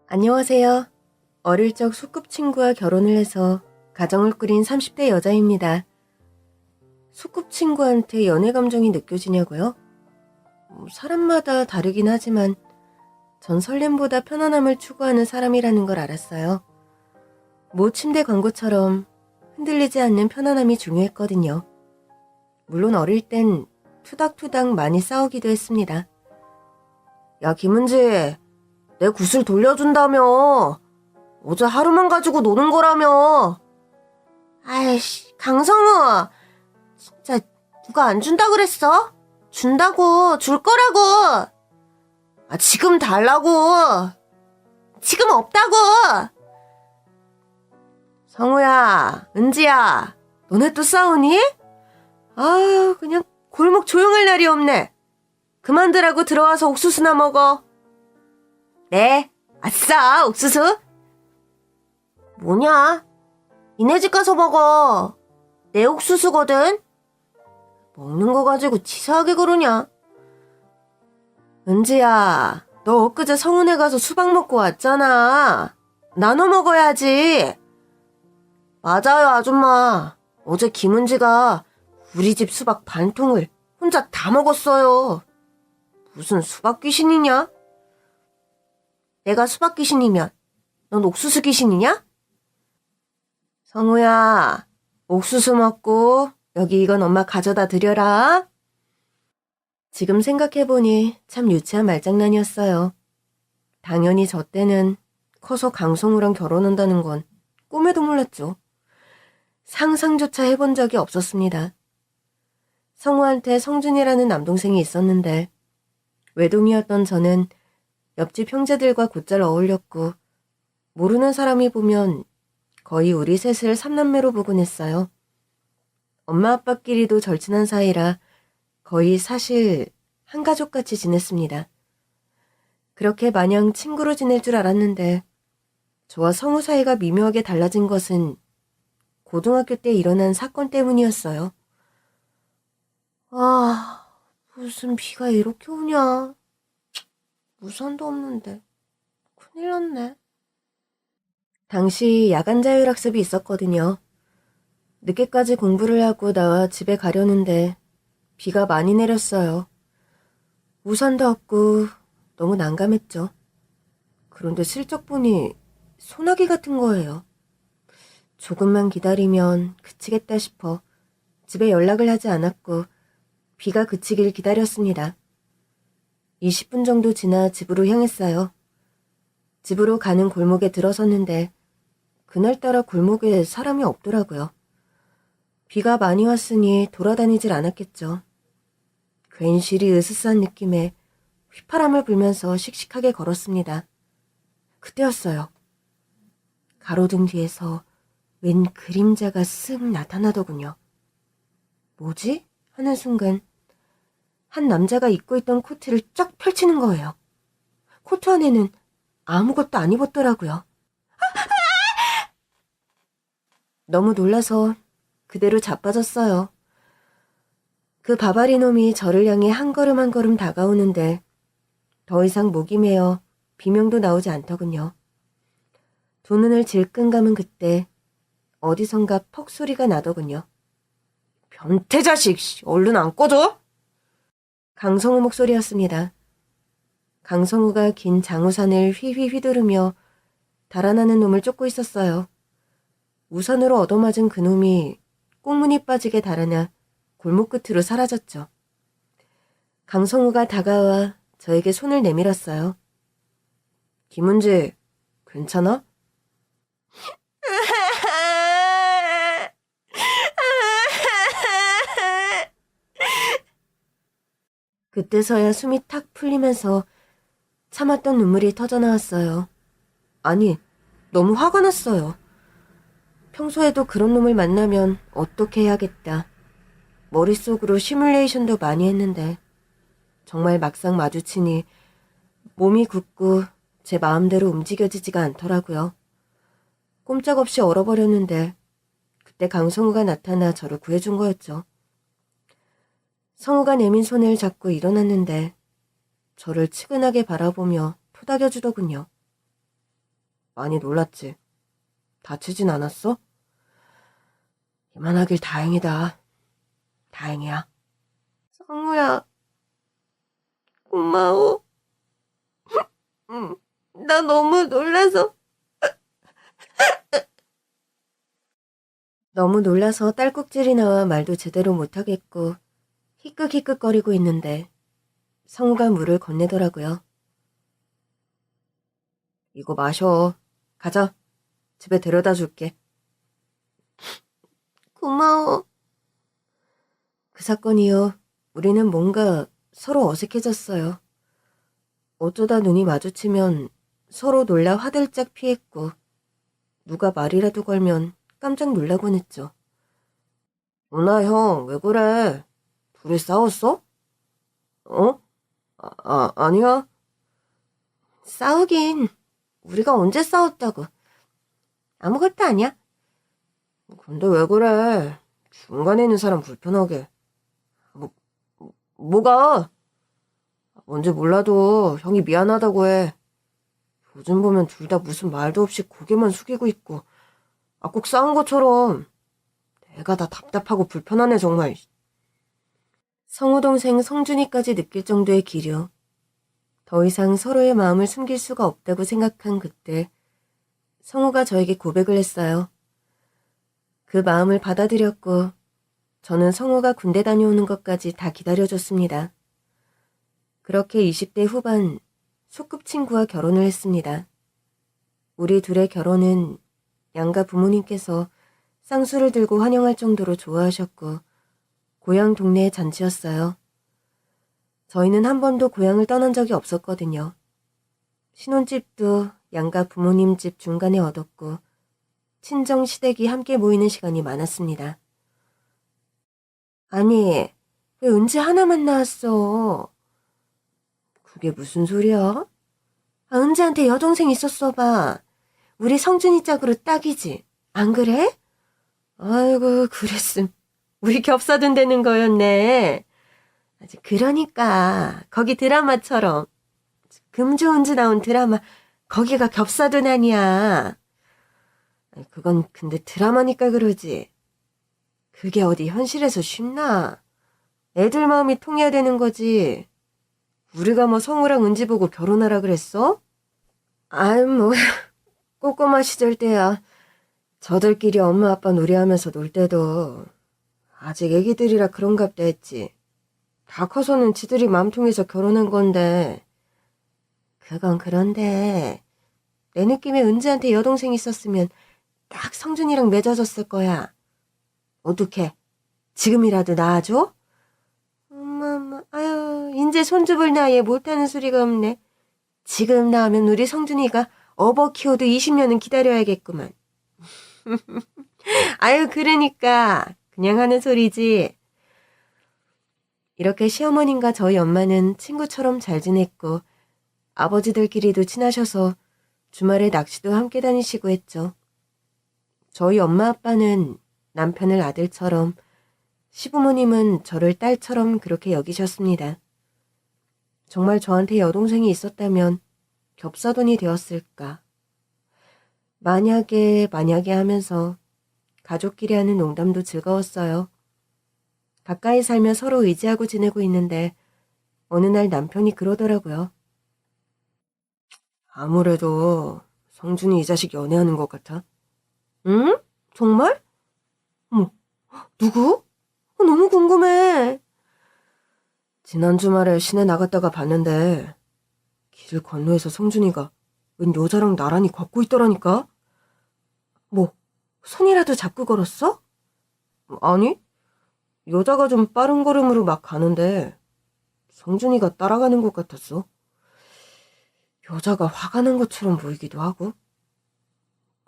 안녕하세요. 어릴 적 소꿉친구와 결혼을 해서 가정을 꾸린 30대 여자입니다. 소꿉친구한테 연애 감정이 느껴지냐고요? 사람마다 다르긴 하지만 전 설렘보다 편안함을 추구하는 사람이라는 걸 알았어요. 모 침대 광고처럼 흔들리지 않는 편안함이 중요했거든요. 물론 어릴 땐 투닥투닥 많이 싸우기도 했습니다. 야, 김은지, 내 굿을 돌려준다며. 어제 하루만 가지고 노는 거라며. 아이씨, 강성우. 진짜 누가 안 준다 그랬어? 준다고, 줄 거라고. 아, 지금 달라고. 지금 없다고. 성우야, 은지야, 너네 또 싸우니? 아유, 그냥 골목 조용할 날이 없네. 그만두라고 들어와서 옥수수나 먹어. 네, 아싸, 옥수수. 뭐냐? 니네 집 가서 먹어. 내 옥수수거든. 먹는 거 가지고 치사하게 그러냐? 은지야, 너 엊그제 성은에 가서 수박 먹고 왔잖아. 나눠 먹어야지. 맞아요, 아줌마. 어제 김은지가 우리 집 수박 반 통을 혼자 다 먹었어요. 무슨 수박 귀신이냐? 내가 수박 귀신이면 넌 옥수수 귀신이냐? 성우야, 옥수수 먹고 여기 이건 엄마 가져다 드려라. 지금 생각해보니 참 유치한 말장난이었어요. 당연히 저 때는 커서 강성우랑 결혼한다는 건 꿈에도 몰랐죠. 상상조차 해본 적이 없었습니다. 성우한테 성준이라는 남동생이 있었는데 외동이었던 저는 옆집 형제들과 곧잘 어울렸고 모르는 사람이 보면 거의 우리 셋을 삼남매로 보곤 했어요. 엄마 아빠끼리도 절친한 사이라 거의 사실 한 가족같이 지냈습니다. 그렇게 마냥 친구로 지낼 줄 알았는데 저와 성우 사이가 미묘하게 달라진 것은 고등학교 때 일어난 사건 때문이었어요. 아, 무슨 비가 이렇게 오냐. 우산도 없는데 큰일 났네. 당시 야간 자율학습이 있었거든요. 늦게까지 공부를 하고 나와 집에 가려는데 비가 많이 내렸어요. 우산도 없고 너무 난감했죠. 그런데 슬쩍 보니 소나기 같은 거예요. 조금만 기다리면 그치겠다 싶어 집에 연락을 하지 않았고 비가 그치길 기다렸습니다. 20분 정도 지나 집으로 향했어요. 집으로 가는 골목에 들어섰는데 그날따라 골목에 사람이 없더라고요. 비가 많이 왔으니 돌아다니질 않았겠죠. 괜시리 으스스한 느낌에 휘파람을 불면서 씩씩하게 걸었습니다. 그때였어요. 가로등 뒤에서 웬 그림자가 쓱 나타나더군요. 뭐지? 하는 순간 한 남자가 입고 있던 코트를 쫙 펼치는 거예요. 코트 안에는 아무것도 안 입었더라고요. 너무 놀라서 그대로 자빠졌어요. 그 바바리 놈이 저를 향해 한 걸음 한 걸음 다가오는데 더 이상 목이 메어 비명도 나오지 않더군요. 두 눈을 질끈 감은 그때 어디선가 퍽 소리가 나더군요. 변태 자식, 얼른 안 꺼져? 강성우 목소리였습니다. 강성우가 긴 장우산을 휘휘 휘두르며 달아나는 놈을 쫓고 있었어요. 우산으로 얻어맞은 그 놈이 꽁무니 빠지게 달아나 골목 끝으로 사라졌죠. 강성우가 다가와 저에게 손을 내밀었어요. 김은지, 괜찮아? 그때서야 숨이 탁 풀리면서 참았던 눈물이 터져나왔어요. 아니, 너무 화가 났어요. 평소에도 그런 놈을 만나면 어떻게 해야겠다. 머릿속으로 시뮬레이션도 많이 했는데 정말 막상 마주치니 몸이 굳고 제 마음대로 움직여지지가 않더라고요. 꼼짝없이 얼어버렸는데 그때 강성우가 나타나 저를 구해준 거였죠. 성우가 내민 손을 잡고 일어났는데 저를 치근하게 바라보며 토닥여주더군요. 많이 놀랐지? 다치진 않았어? 이만하길 다행이다. 다행이야. 성우야, 고마워. 나 너무 놀라서. 너무 놀라서 딸꾹질이 나와 말도 제대로 못하겠고 히끗히끗거리고 있는데 성우가 물을 건네더라고요. 이거 마셔. 가자. 집에 데려다 줄게. 고마워. 그 사건 이후 우리는 뭔가 서로 어색해졌어요. 어쩌다 눈이 마주치면 서로 놀라 화들짝 피했고 누가 말이라도 걸면 깜짝 놀라곤 했죠. 누나 형, 왜 그래? 둘이 싸웠어? 어? 아니야. 싸우긴. 우리가 언제 싸웠다고. 아무것도 아니야. 근데 왜 그래? 중간에 있는 사람 불편하게. 뭐가? 뭔지 몰라도 형이 미안하다고 해. 요즘 보면 둘 다 무슨 말도 없이 고개만 숙이고 있고 꼭 싸운 것처럼. 내가 다 답답하고 불편하네 정말. 성우 동생 성준이까지 느낄 정도의 기류. 더 이상 서로의 마음을 숨길 수가 없다고 생각한 그때 성우가 저에게 고백을 했어요. 그 마음을 받아들였고 저는 성우가 군대 다녀오는 것까지 다 기다려줬습니다. 그렇게 20대 후반 소꿉친구와 결혼을 했습니다. 우리 둘의 결혼은 양가 부모님께서 쌍수를 들고 환영할 정도로 좋아하셨고 고향 동네의 잔치였어요. 저희는 한 번도 고향을 떠난 적이 없었거든요. 신혼집도 양가 부모님 집 중간에 얻었고 친정 시댁이 함께 모이는 시간이 많았습니다. 아니, 왜 은지 하나만 낳았어? 그게 무슨 소리야? 은지한테 여동생 있었어 봐. 우리 성준이 짝으로 딱이지. 안 그래? 아이고, 그랬음. 우리 겹사돈 되는 거였네. 그러니까 거기 드라마처럼 금주은지 나온 드라마 거기가 겹사돈 아니야. 그건 근데 드라마니까 그러지. 그게 어디 현실에서 쉽나? 애들 마음이 통해야 되는 거지. 우리가 뭐 성우랑 은지 보고 결혼하라 그랬어? 아이 뭐 꼬꼬마 시절 때야. 저들끼리 엄마 아빠 놀이하면서 놀 때도 아직 애기들이라 그런갑다 했지. 다 커서는 지들이 마음 통해서 결혼한 건데. 그건 그런데 내 느낌에 은지한테 여동생 있었으면 딱 성준이랑 맺어졌을 거야. 어떡해? 지금이라도 낳아줘? 엄마, 아유, 인제 손주볼 나이에 못하는 소리가 없네. 지금 낳으면 우리 성준이가 업어 키워도 20년은 기다려야겠구만. 아유, 그러니까 그냥 하는 소리지. 이렇게 시어머님과 저희 엄마는 친구처럼 잘 지냈고 아버지들끼리도 친하셔서 주말에 낚시도 함께 다니시고 했죠. 저희 엄마 아빠는 남편을 아들처럼 시부모님은 저를 딸처럼 그렇게 여기셨습니다. 정말 저한테 여동생이 있었다면 겹사돈이 되었을까. 만약에 하면서 가족끼리 하는 농담도 즐거웠어요. 가까이 살며 서로 의지하고 지내고 있는데 어느 날 남편이 그러더라고요. 아무래도 성준이 이 자식 연애하는 것 같아. 응? 정말? 어머, 누구? 너무 궁금해. 지난 주말에 시내 나갔다가 봤는데 길 건너에서 성준이가 웬 여자랑 나란히 걷고 있더라니까? 뭐, 손이라도 잡고 걸었어? 아니, 여자가 좀 빠른 걸음으로 막 가는데 성준이가 따라가는 것 같았어. 여자가 화가 난 것처럼 보이기도 하고.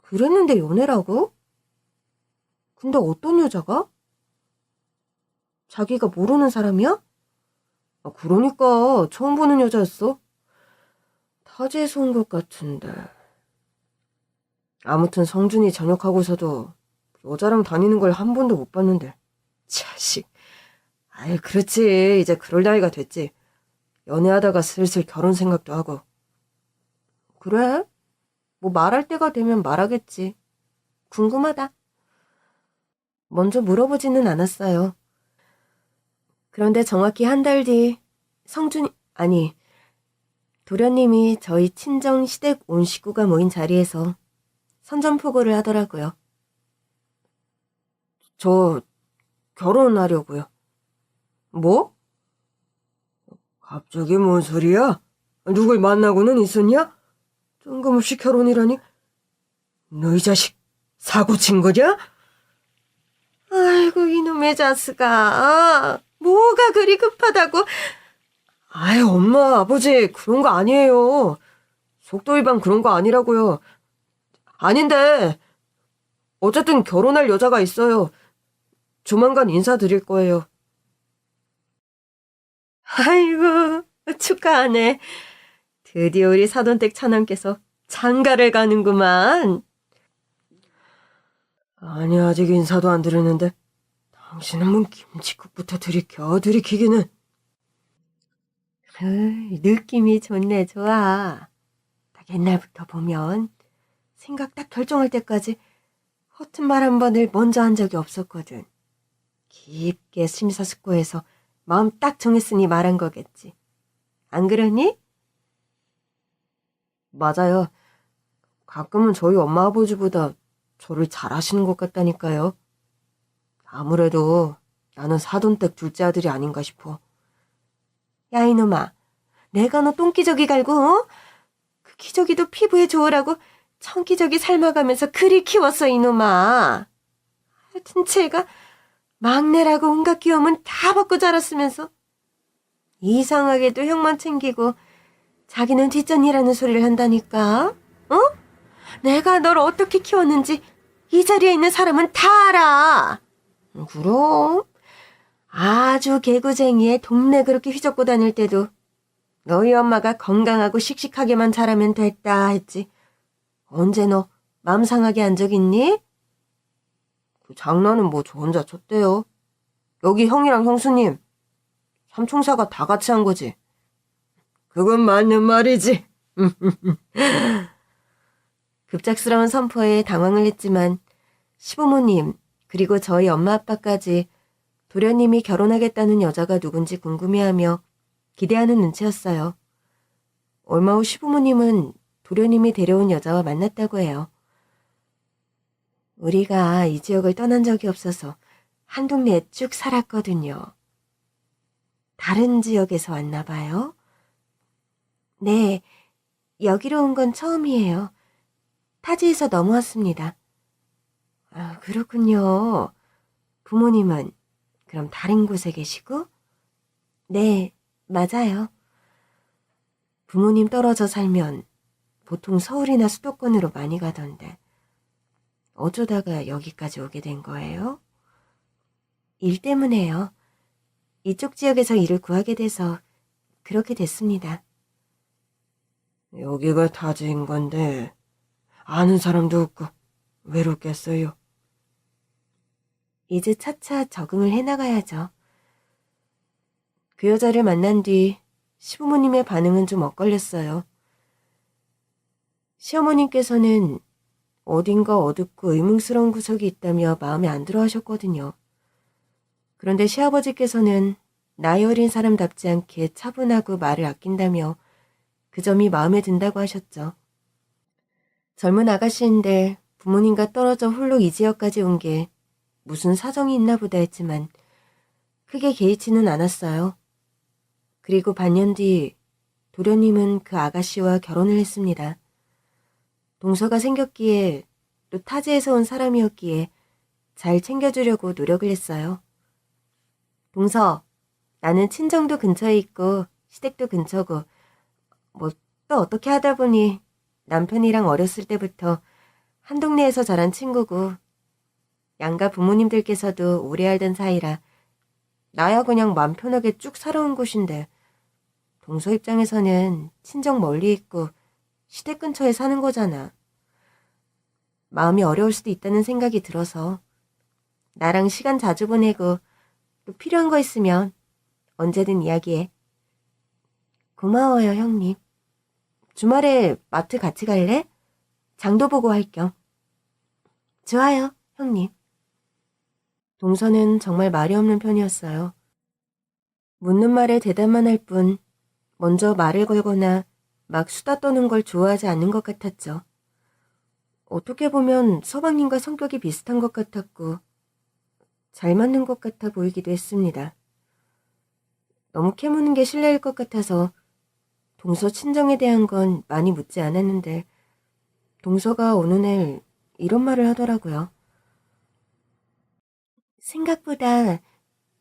그랬는데 연애라고? 근데 어떤 여자가? 자기가 모르는 사람이야? 그러니까 처음 보는 여자였어. 타지에서 온 것 같은데. 아무튼 성준이 전역하고서도 여자랑 다니는 걸 한 번도 못 봤는데. 자식, 아이, 그렇지. 이제 그럴 나이가 됐지. 연애하다가 슬슬 결혼 생각도 하고. 그래? 뭐 말할 때가 되면 말하겠지. 궁금하다. 먼저 물어보지는 않았어요. 그런데 정확히 한 달 뒤 아니, 도련님이 저희 친정 시댁 온 식구가 모인 자리에서 선전포고를 하더라고요. 저 결혼하려고요. 뭐? 갑자기 뭔 소리야? 누굴 만나고는 있었냐? 뜬금없이 결혼이라니? 너 이 자식 사고 친 거냐? 아이고 이놈의 자스가 뭐가 그리 급하다고. 아이 엄마 아버지 그런 거 아니에요. 속도 위반 그런 거 아니라고요. 아닌데 어쨌든 결혼할 여자가 있어요. 조만간 인사드릴 거예요. 아이고 축하하네. 드디어 우리 사돈댁 차남께서 장가를 가는구만. 아니 아직 인사도 안 드렸는데 당신은 뭔 김치국부터 들이키기는. 느낌이 좋네 좋아. 딱 옛날부터 보면 생각 딱 결정할 때까지 허튼 말 한 번을 먼저 한 적이 없었거든. 깊게 심사숙고해서 마음 딱 정했으니 말한 거겠지. 안 그러니? 맞아요. 가끔은 저희 엄마 아버지보다 저를 잘 아시는 것 같다니까요. 아무래도 나는 사돈댁 둘째 아들이 아닌가 싶어. 야 이놈아, 내가 너 똥기저귀 갈고 그 기저귀도 피부에 좋으라고 청기저귀 삶아가면서 그리 키웠어 이놈아. 하여튼 쟤가 막내라고 온갖 귀여움은 다 받고 자랐으면서 이상하게도 형만 챙기고 자기는 뒷전이라는 소리를 한다니까. 어? 내가 널 어떻게 키웠는지 이 자리에 있는 사람은 다 알아. 그럼 아주 개구쟁이에 동네 그렇게 휘젓고 다닐 때도 너희 엄마가 건강하고 씩씩하게만 자라면 됐다 했지. 언제 너 맘 상하게 한 적 있니? 그 장난은 뭐 저 혼자 쳤대요. 여기 형이랑 형수님, 삼총사가 다 같이 한 거지. 그건 맞는 말이지. 급작스러운 선포에 당황을 했지만 시부모님 그리고 저희 엄마 아빠까지 도련님이 결혼하겠다는 여자가 누군지 궁금해하며 기대하는 눈치였어요. 얼마 후 시부모님은 도련님이 데려온 여자와 만났다고 해요. 우리가 이 지역을 떠난 적이 없어서 한 동네에 쭉 살았거든요. 다른 지역에서 왔나 봐요? 네, 여기로 온 건 처음이에요. 타지에서 넘어왔습니다. 아, 그렇군요. 부모님은 그럼 다른 곳에 계시고? 네, 맞아요. 부모님 떨어져 살면 보통 서울이나 수도권으로 많이 가던데 어쩌다가 여기까지 오게 된 거예요? 일 때문에요. 이쪽 지역에서 일을 구하게 돼서 그렇게 됐습니다. 여기가 타지인 건데 아는 사람도 없고 외롭겠어요. 이제 차차 적응을 해나가야죠. 그 여자를 만난 뒤 시부모님의 반응은 좀 엇갈렸어요. 시어머님께서는 어딘가 어둡고 의문스러운 구석이 있다며 마음에 안 들어 하셨거든요. 그런데 시아버지께서는 나이 어린 사람답지 않게 차분하고 말을 아낀다며 그 점이 마음에 든다고 하셨죠. 젊은 아가씨인데 부모님과 떨어져 홀로 이 지역까지 온 게 무슨 사정이 있나 보다 했지만 크게 개의치는 않았어요. 그리고 반년 뒤 도련님은 그 아가씨와 결혼을 했습니다. 동서가 생겼기에 또 타지에서 온 사람이었기에 잘 챙겨주려고 노력을 했어요. 동서, 나는 친정도 근처에 있고 시댁도 근처고 뭐 또 어떻게 하다 보니 남편이랑 어렸을 때부터 한 동네에서 자란 친구고 양가 부모님들께서도 오래 알던 사이라 나야 그냥 맘 편하게 쭉 살아온 곳인데 동서 입장에서는 친정 멀리 있고 시댁 근처에 사는 거잖아. 마음이 어려울 수도 있다는 생각이 들어서 나랑 시간 자주 보내고 또 필요한 거 있으면 언제든 이야기해. 고마워요, 형님. 주말에 마트 같이 갈래? 장도 보고 할 겸. 좋아요, 형님. 동서는 정말 말이 없는 편이었어요. 묻는 말에 대답만 할 뿐 먼저 말을 걸거나 막 수다 떠는 걸 좋아하지 않는 것 같았죠. 어떻게 보면 서방님과 성격이 비슷한 것 같았고 잘 맞는 것 같아 보이기도 했습니다. 너무 캐무는 게 실례일 것 같아서 동서 친정에 대한 건 많이 묻지 않았는데 동서가 어느 날 이런 말을 하더라고요. 생각보다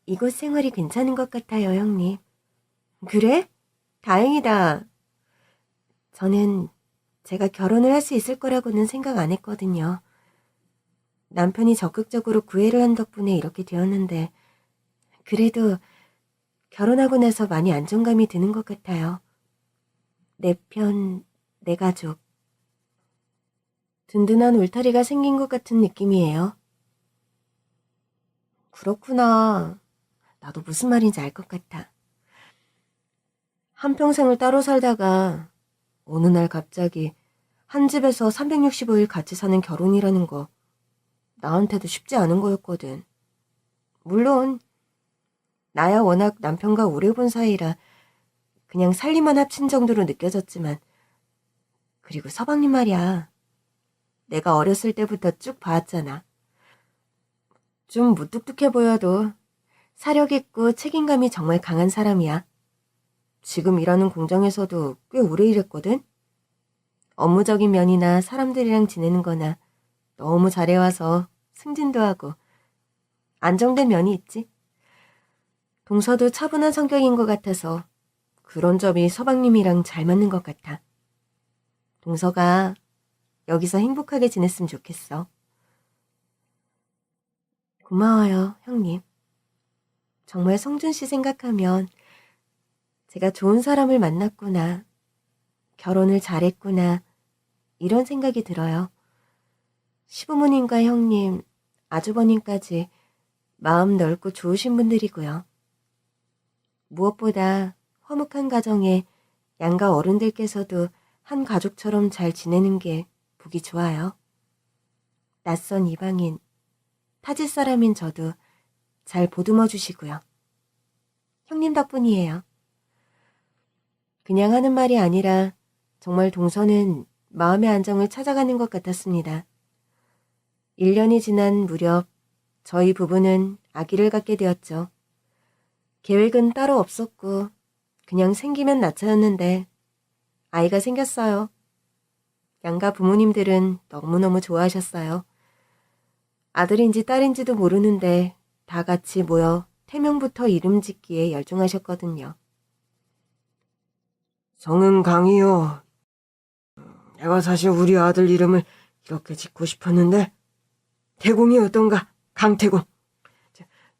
이곳 생활이 괜찮은 것 같아요, 형님. 그래? 다행이다. 저는 제가 결혼을 할 수 있을 거라고는 생각 안 했거든요. 남편이 적극적으로 구애를 한 덕분에 이렇게 되었는데 그래도 결혼하고 나서 많이 안정감이 드는 것 같아요. 내 편, 내 가족. 든든한 울타리가 생긴 것 같은 느낌이에요. 그렇구나. 나도 무슨 말인지 알 것 같아. 한평생을 따로 살다가 어느 날 갑자기 한 집에서 365일 같이 사는 결혼이라는 거 나한테도 쉽지 않은 거였거든. 물론 나야 워낙 남편과 오래 본 사이라 그냥 살림만 합친 정도로 느껴졌지만 그리고 서방님 말이야. 내가 어렸을 때부터 쭉 봐왔잖아. 좀 무뚝뚝해 보여도 사력 있고 책임감이 정말 강한 사람이야. 지금 일하는 공장에서도 꽤 오래 일했거든. 업무적인 면이나 사람들이랑 지내는 거나 너무 잘해와서 승진도 하고 안정된 면이 있지. 동서도 차분한 성격인 것 같아서 그런 점이 서방님이랑 잘 맞는 것 같아. 동서가 여기서 행복하게 지냈으면 좋겠어. 고마워요, 형님. 정말 성준 씨 생각하면 제가 좋은 사람을 만났구나, 결혼을 잘했구나, 이런 생각이 들어요. 시부모님과 형님, 아주버님까지 마음 넓고 좋으신 분들이고요. 무엇보다 화목한 가정에 양가 어른들께서도 한 가족처럼 잘 지내는 게 보기 좋아요. 낯선 이방인, 타지 사람인 저도 잘 보듬어 주시고요. 형님 덕분이에요. 그냥 하는 말이 아니라 정말 동서는 마음의 안정을 찾아가는 것 같았습니다. 1년이 지난 무렵 저희 부부는 아기를 갖게 되었죠. 계획은 따로 없었고 그냥 생기면 낳자였는데 아이가 생겼어요. 양가 부모님들은 너무너무 좋아하셨어요. 아들인지 딸인지도 모르는데 다 같이 모여 태명부터 이름 짓기에 열중하셨거든요. 성은 강이요. 내가 사실 우리 아들 이름을 이렇게 짓고 싶었는데 태공이 어떤가? 강태공.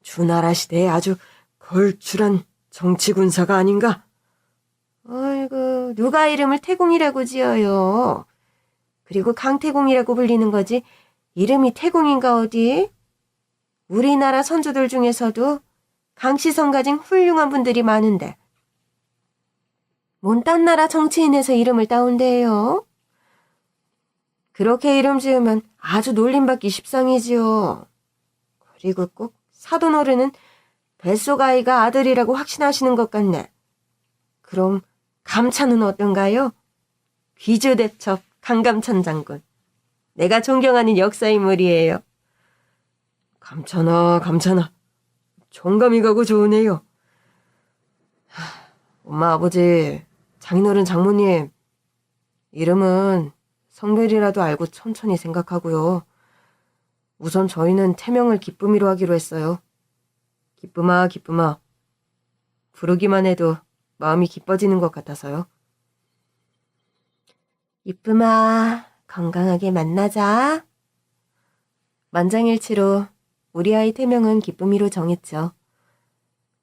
주나라 시대에 아주 걸출한 정치군사가 아닌가? 아이고, 누가 이름을 태공이라고 지어요. 그리고 강태공이라고 불리는 거지 이름이 태공인가 어디? 우리나라 선조들 중에서도 강씨성 가진 훌륭한 분들이 많은데 뭔 딴 나라 정치인에서 이름을 따온대요? 그렇게 이름 지으면 아주 놀림받기 십상이지요. 그리고 꼭 사돈어른은 뱃속 아이가 아들이라고 확신하시는 것 같네. 그럼 감찬은 어떤가요? 귀주대첩 강감찬 장군. 내가 존경하는 역사인물이에요. 감찬아, 감찬아. 정감이 가고 좋으네요. 엄마, 아버지, 장인어른, 장모님. 이름은 성별이라도 알고 천천히 생각하고요. 우선 저희는 태명을 기쁨이로 하기로 했어요. 기쁨아, 기쁨아. 부르기만 해도 마음이 기뻐지는 것 같아서요. 기쁨아, 건강하게 만나자. 만장일치로 우리 아이 태명은 기쁨이로 정했죠.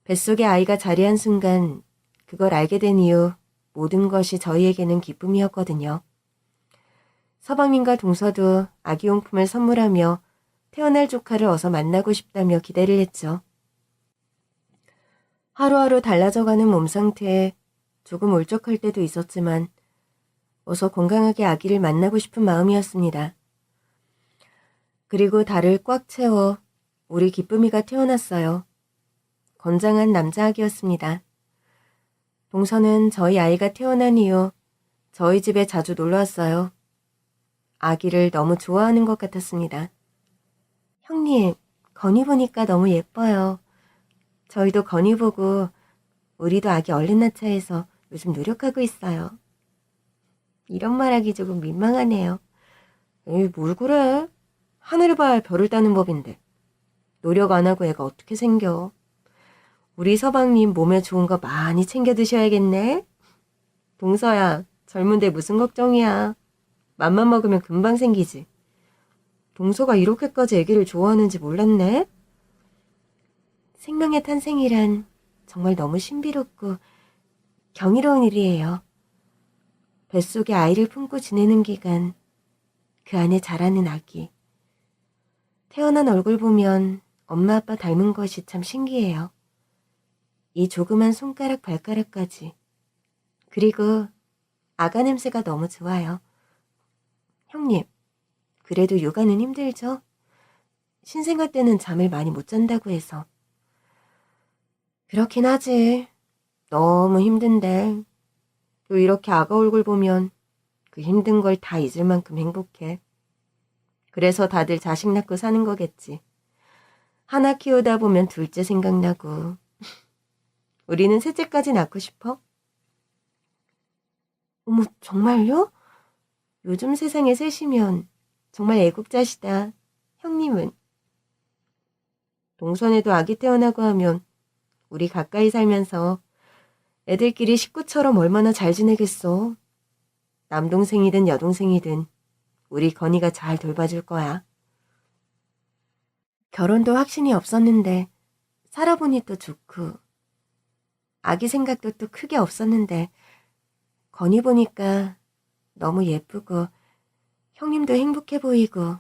뱃속에 아이가 자리한 순간 그걸 알게 된 이후 모든 것이 저희에게는 기쁨이었거든요. 서방님과 동서도 아기용품을 선물하며 태어날 조카를 어서 만나고 싶다며 기대를 했죠. 하루하루 달라져가는 몸 상태에 조금 울적할 때도 있었지만 어서 건강하게 아기를 만나고 싶은 마음이었습니다. 그리고 달을 꽉 채워 우리 기쁨이가 태어났어요. 건장한 남자 아기였습니다. 동서는 저희 아이가 태어난 이후 저희 집에 자주 놀러 왔어요. 아기를 너무 좋아하는 것 같았습니다. 형님, 건이 보니까 너무 예뻐요. 저희도 건이 보고 우리도 아기 얼른 낳자 해서 요즘 노력하고 있어요. 이런 말하기 조금 민망하네요. 에이, 뭘 그래? 하늘을 봐야 별을 따는 법인데. 노력 안 하고 애가 어떻게 생겨? 우리 서방님 몸에 좋은 거 많이 챙겨 드셔야겠네. 동서야, 젊은데 무슨 걱정이야. 맘만 먹으면 금방 생기지. 동서가 이렇게까지 애기를 좋아하는지 몰랐네. 생명의 탄생이란 정말 너무 신비롭고 경이로운 일이에요. 뱃속에 아이를 품고 지내는 기간, 그 안에 자라는 아기. 태어난 얼굴 보면 엄마 아빠 닮은 것이 참 신기해요. 이 조그만 손가락 발가락까지. 그리고 아가 냄새가 너무 좋아요. 형님, 그래도 육아는 힘들죠? 신생아 때는 잠을 많이 못 잔다고 해서. 그렇긴 하지. 너무 힘든데. 또 이렇게 아가 얼굴 보면 그 힘든 걸 다 잊을 만큼 행복해. 그래서 다들 자식 낳고 사는 거겠지. 하나 키우다 보면 둘째 생각나고. 우리는 셋째까지 낳고 싶어? 어머, 정말요? 요즘 세상에 셋이면 정말 애국자시다. 형님은? 동선에도 아기 태어나고 하면 우리 가까이 살면서 애들끼리 식구처럼 얼마나 잘 지내겠어. 남동생이든 여동생이든 우리 건이가 잘 돌봐줄 거야. 결혼도 확신이 없었는데 살아보니 또 좋고 아기 생각도 또 크게 없었는데 건이 보니까 너무 예쁘고 형님도 행복해 보이고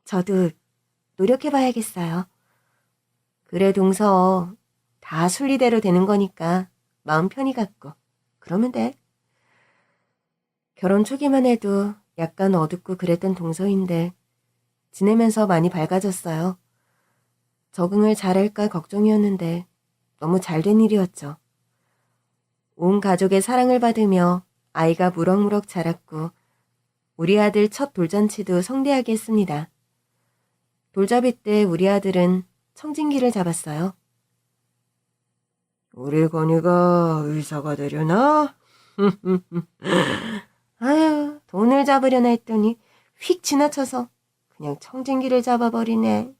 저도 노력해봐야겠어요. 그래 동서 다 순리대로 되는 거니까 마음 편히 갖고 그러면 돼. 결혼 초기만 해도 약간 어둡고 그랬던 동서인데 지내면서 많이 밝아졌어요. 적응을 잘할까 걱정이었는데 너무 잘된 일이었죠. 온 가족의 사랑을 받으며 아이가 무럭무럭 자랐고 우리 아들 첫 돌잔치도 성대하게 했습니다. 돌잡이 때 우리 아들은 청진기를 잡았어요. 우리 건이가 의사가 되려나? 아유, 돈을 잡으려나 했더니 휙 지나쳐서 그냥 청진기를 잡아버리네.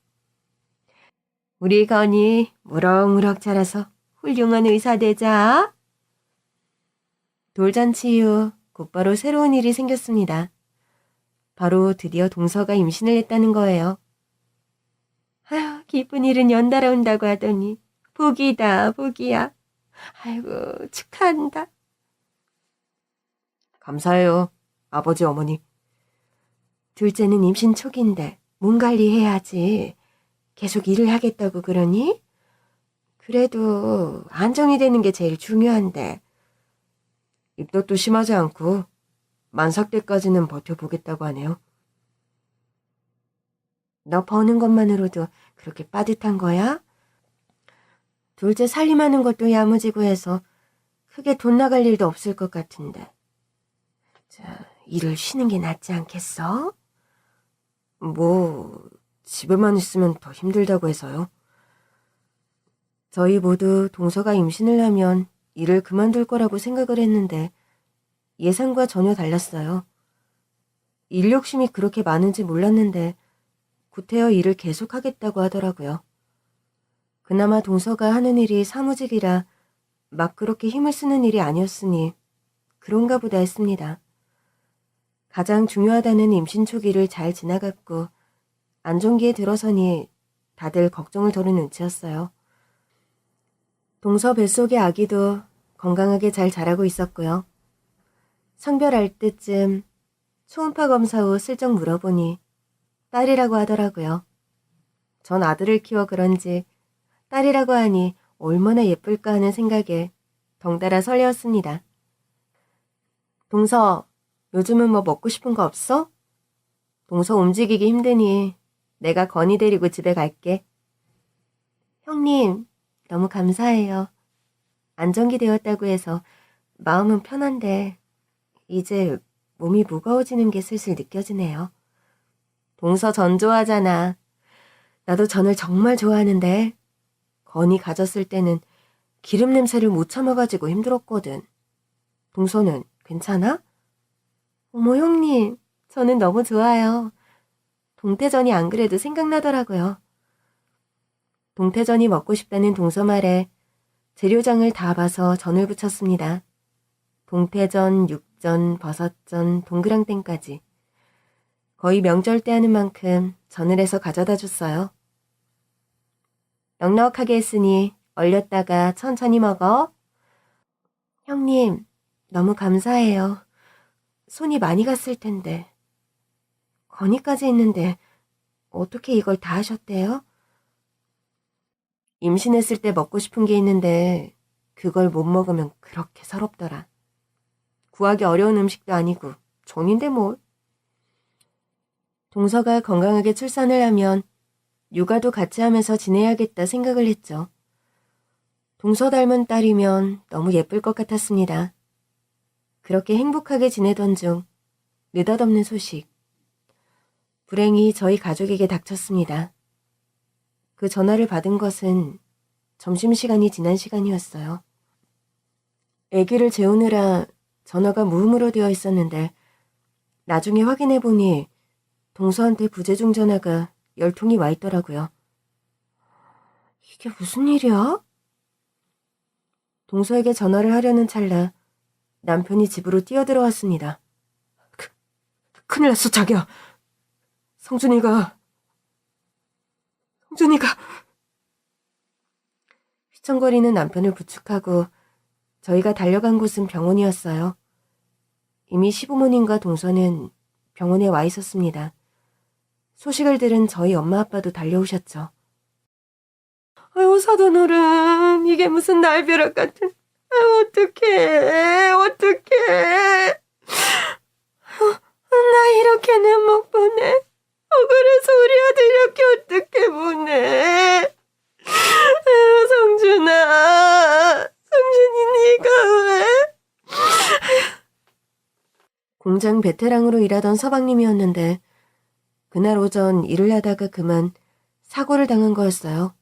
우리 건이 무럭무럭 자라서 훌륭한 의사 되자. 돌잔치 이후 곧바로 새로운 일이 생겼습니다. 바로 드디어 동서가 임신을 했다는 거예요. 아유, 기쁜 일은 연달아 온다고 하더니 복이다, 복이야. 아이고, 축하한다. 감사해요, 아버지, 어머니. 둘째는 임신 초기인데 몸 관리해야지. 계속 일을 하겠다고 그러니? 그래도 안정이 되는 게 제일 중요한데. 입덧도 심하지 않고 만삭 때까지는 버텨보겠다고 하네요. 너 버는 것만으로도 그렇게 빠듯한 거야? 둘째 살림하는 것도 야무지고 해서 크게 돈 나갈 일도 없을 것 같은데. 자, 일을 쉬는 게 낫지 않겠어? 뭐, 집에만 있으면 더 힘들다고 해서요. 저희 모두 동서가 임신을 하면 일을 그만둘 거라고 생각을 했는데 예상과 전혀 달랐어요. 일 욕심이 그렇게 많은지 몰랐는데 구태여 일을 계속하겠다고 하더라고요. 그나마 동서가 하는 일이 사무직이라 막 그렇게 힘을 쓰는 일이 아니었으니 그런가 보다 했습니다. 가장 중요하다는 임신 초기를 잘 지나갔고 안정기에 들어서니 다들 걱정을 덜은 눈치였어요. 동서 뱃속의 아기도 건강하게 잘 자라고 있었고요. 성별할 때쯤 초음파 검사 후 슬쩍 물어보니 딸이라고 하더라고요. 전 아들을 키워 그런지 딸이라고 하니 얼마나 예쁠까 하는 생각에 덩달아 설레었습니다. 동서, 요즘은 뭐 먹고 싶은 거 없어? 동서 움직이기 힘드니 내가 건이 데리고 집에 갈게. 형님, 너무 감사해요. 안정기 되었다고 해서 마음은 편한데 이제 몸이 무거워지는 게 슬슬 느껴지네요. 동서 전 좋아하잖아. 나도 전을 정말 좋아하는데 건이 가졌을 때는 기름 냄새를 못 참아가지고 힘들었거든. 동서는 괜찮아? 어머 형님, 저는 너무 좋아요. 동태전이 안 그래도 생각나더라고요. 동태전이 먹고 싶다는 동서 말에 재료장을 다 봐서 전을 부쳤습니다. 동태전, 육전, 버섯전, 동그랑땡까지. 거의 명절 때 하는 만큼 전을 해서 가져다 줬어요. 넉넉하게 했으니 얼렸다가 천천히 먹어. 형님, 너무 감사해요. 손이 많이 갔을 텐데. 건이까지 했는데 어떻게 이걸 다 하셨대요? 임신했을 때 먹고 싶은 게 있는데 그걸 못 먹으면 그렇게 서럽더라. 구하기 어려운 음식도 아니고 전인데 뭐. 동서가 건강하게 출산을 하면 육아도 같이 하면서 지내야겠다 생각을 했죠. 동서 닮은 딸이면 너무 예쁠 것 같았습니다. 그렇게 행복하게 지내던 중 느닷없는 소식. 불행히 저희 가족에게 닥쳤습니다. 그 전화를 받은 것은 점심시간이 지난 시간이었어요. 아기를 재우느라 전화가 무음으로 되어 있었는데 나중에 확인해보니 동서한테 부재중 전화가 10통이 와 있더라고요. 이게 무슨 일이야? 동서에게 전화를 하려는 찰나 남편이 집으로 뛰어들어왔습니다. 큰일 났어, 자기야. 성준이가 휘청거리는 남편을 부축하고 저희가 달려간 곳은 병원이었어요. 이미 시부모님과 동서는 병원에 와 있었습니다. 소식을 들은 저희 엄마 아빠도 달려오셨죠. 아유, 사돈어른, 이게 무슨 날벼락 같은. 아유, 어떡해. 나 이렇게는 못 보내. 그래서 우리 아들 이렇게 어떻게 보내. 아유, 성준이 네가 왜? 공장 베테랑으로 일하던 서방님이었는데 그날 오전 일을 하다가 그만 사고를 당한 거였어요.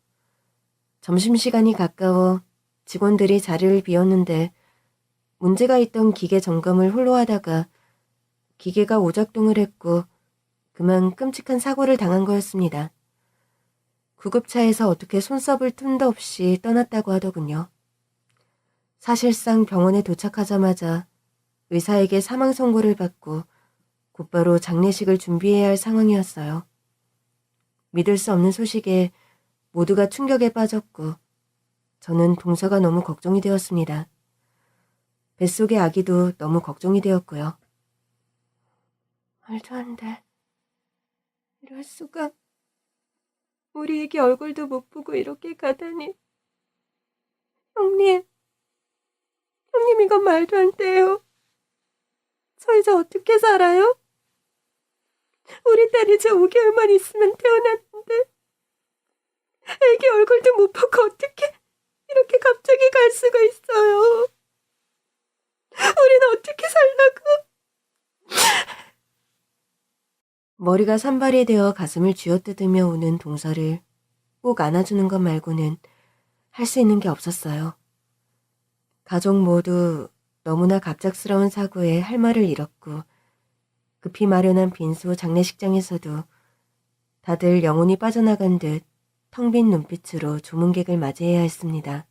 점심시간이 가까워 직원들이 자리를 비웠는데 문제가 있던 기계 점검을 홀로 하다가 기계가 오작동을 했고 그만 끔찍한 사고를 당한 거였습니다. 구급차에서 어떻게 손썹을 틈도 없이 떠났다고 하더군요. 사실상 병원에 도착하자마자 의사에게 사망 선고를 받고 곧바로 장례식을 준비해야 할 상황이었어요. 믿을 수 없는 소식에 모두가 충격에 빠졌고 저는 동서가 너무 걱정이 되었습니다. 뱃속의 아기도 너무 걱정이 되었고요. 말도 안 돼. 이럴 수가. 우리 애기 얼굴도 못 보고 이렇게 가다니. 형님 이건 말도 안 돼요. 저 이제 어떻게 살아요? 우리 딸이 이제 5개월만 있으면 태어났는데 애기 얼굴도 못 보고 어떻게 이렇게 갑자기 갈 수가 있어요. 우리는 어떻게 살라고. 머리가 산발이 되어 가슴을 쥐어뜯으며 우는 동서를 꼭 안아주는 것 말고는 할 수 있는 게 없었어요. 가족 모두 너무나 갑작스러운 사고에 할 말을 잃었고 급히 마련한 빈소 장례식장에서도 다들 영혼이 빠져나간 듯 텅 빈 눈빛으로 조문객을 맞이해야 했습니다.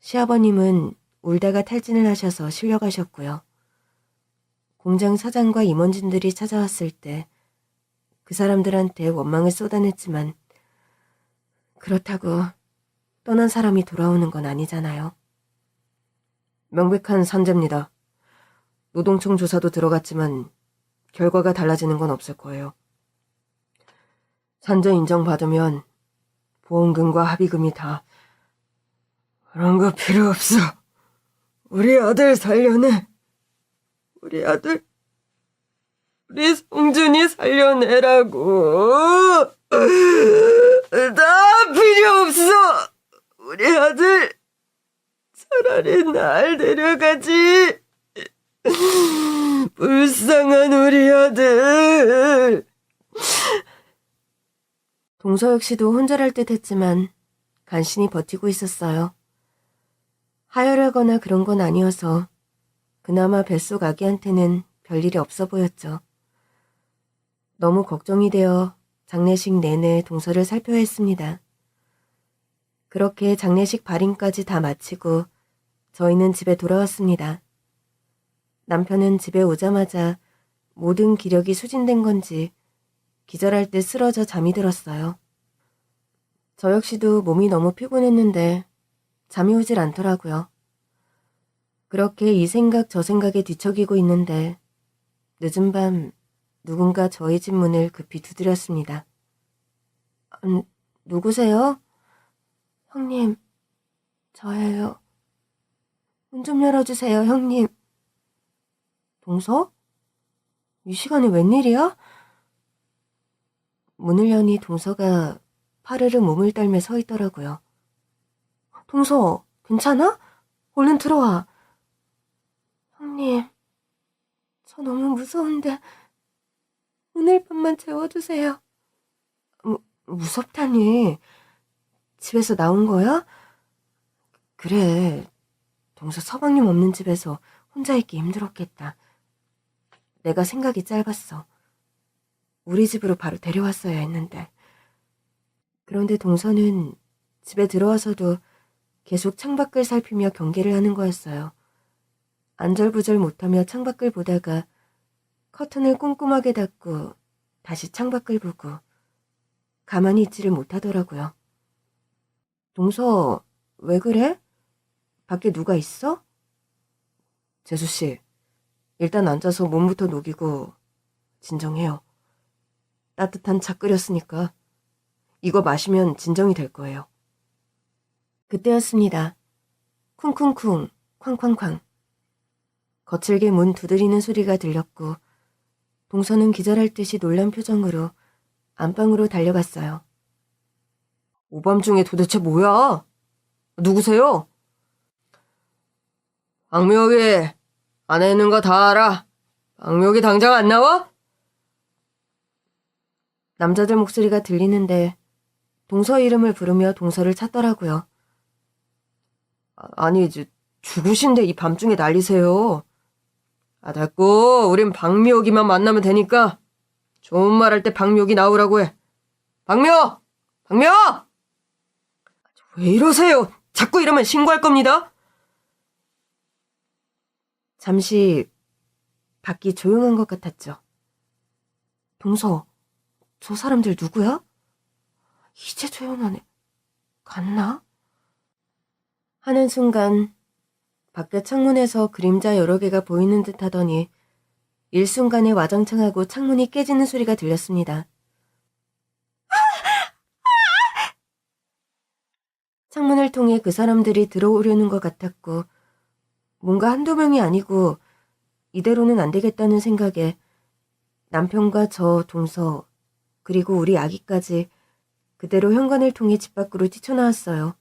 시아버님은 울다가 탈진을 하셔서 실려가셨고요. 공장 사장과 임원진들이 찾아왔을 때 그 사람들한테 원망을 쏟아냈지만 그렇다고 떠난 사람이 돌아오는 건 아니잖아요. 명백한 산재입니다. 노동청 조사도 들어갔지만 결과가 달라지는 건 없을 거예요. 산재 인정받으면 보험금과 합의금이 다 그런 거 필요 없어. 우리 아들 살려내. 우리 아들, 우리 성준이 살려내라고. 나 필요 없어. 우리 아들, 차라리 날 데려가지. 불쌍한 우리 아들. 동서 역시도 혼절할 듯 했지만 간신히 버티고 있었어요. 하혈하거나 그런 건 아니어서 그나마 뱃속 아기한테는 별일이 없어 보였죠. 너무 걱정이 되어 장례식 내내 동서를 살펴야 했습니다. 그렇게 장례식 발인까지 다 마치고 저희는 집에 돌아왔습니다. 남편은 집에 오자마자 모든 기력이 수진된 건지 기절할 듯 쓰러져 잠이 들었어요. 저 역시도 몸이 너무 피곤했는데 잠이 오질 않더라고요. 그렇게 이 생각 저 생각에 뒤척이고 있는데 늦은 밤 누군가 저희 집 문을 급히 두드렸습니다. 누구세요? 형님, 저예요. 문 좀 열어주세요, 형님. 동서? 이 시간에 웬일이야? 문을 여니 동서가 파르르 몸을 떨며 서 있더라고요. 동서, 괜찮아? 얼른 들어와. 형님, 저 너무 무서운데 오늘 밤만 재워주세요. 무섭다니. 집에서 나온 거야? 그래, 동서 서방님 없는 집에서 혼자 있기 힘들었겠다. 내가 생각이 짧았어. 우리 집으로 바로 데려왔어야 했는데. 그런데 동서는 집에 들어와서도 계속 창밖을 살피며 경계를 하는 거였어요. 안절부절 못하며 창밖을 보다가 커튼을 꼼꼼하게 닫고 다시 창밖을 보고 가만히 있지를 못하더라고요. 동서, 왜 그래? 밖에 누가 있어? 재수씨, 일단 앉아서 몸부터 녹이고 진정해요. 따뜻한 차 끓였으니까 이거 마시면 진정이 될 거예요. 그때였습니다. 쿵쿵쿵, 쾅쾅쾅. 거칠게 문 두드리는 소리가 들렸고 동서는 기절할 듯이 놀란 표정으로 안방으로 달려갔어요. 오밤중에 도대체 뭐야? 누구세요? 박묘기, 안에 있는 거 다 알아. 박묘기 당장 안 나와? 남자들 목소리가 들리는데 동서 이름을 부르며 동서를 찾더라고요. 아니, 이제 죽으신데 이 밤중에 난리세요. 됐고, 우린 박묘기만 만나면 되니까 좋은 말 할 때 박묘기 나오라고 해. 박묘! 박묘! 왜 이러세요? 자꾸 이러면 신고할 겁니다. 잠시 밖이 조용한 것 같았죠. 동서, 저 사람들 누구야? 이제 조용하네. 갔나? 하는 순간 밖에 창문에서 그림자 여러 개가 보이는 듯 하더니 일순간에 와장창하고 창문이 깨지는 소리가 들렸습니다. 창문을 통해 그 사람들이 들어오려는 것 같았고 뭔가 한두 명이 아니고 이대로는 안 되겠다는 생각에 남편과 저 동서 그리고 우리 아기까지 그대로 현관을 통해 집 밖으로 뛰쳐나왔어요.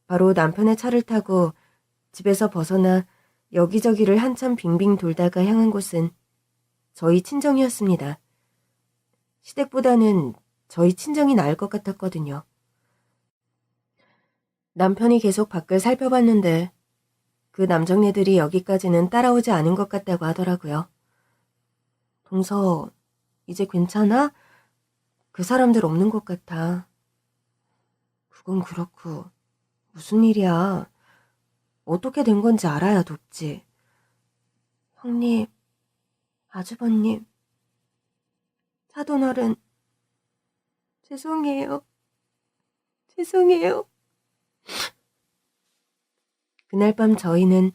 바로 남편의 차를 타고 집에서 벗어나 여기저기를 한참 빙빙 돌다가 향한 곳은 저희 친정이었습니다. 시댁보다는 저희 친정이 나을 것 같았거든요. 남편이 계속 밖을 살펴봤는데 그 남정네들이 여기까지는 따라오지 않은 것 같다고 하더라고요. 동서, 이제 괜찮아? 그 사람들 없는 것 같아. 그건 그렇고 무슨 일이야. 어떻게 된 건지 알아야 돕지. 형님, 아주버님, 사돈어른, 죄송해요. 죄송해요. 그날 밤 저희는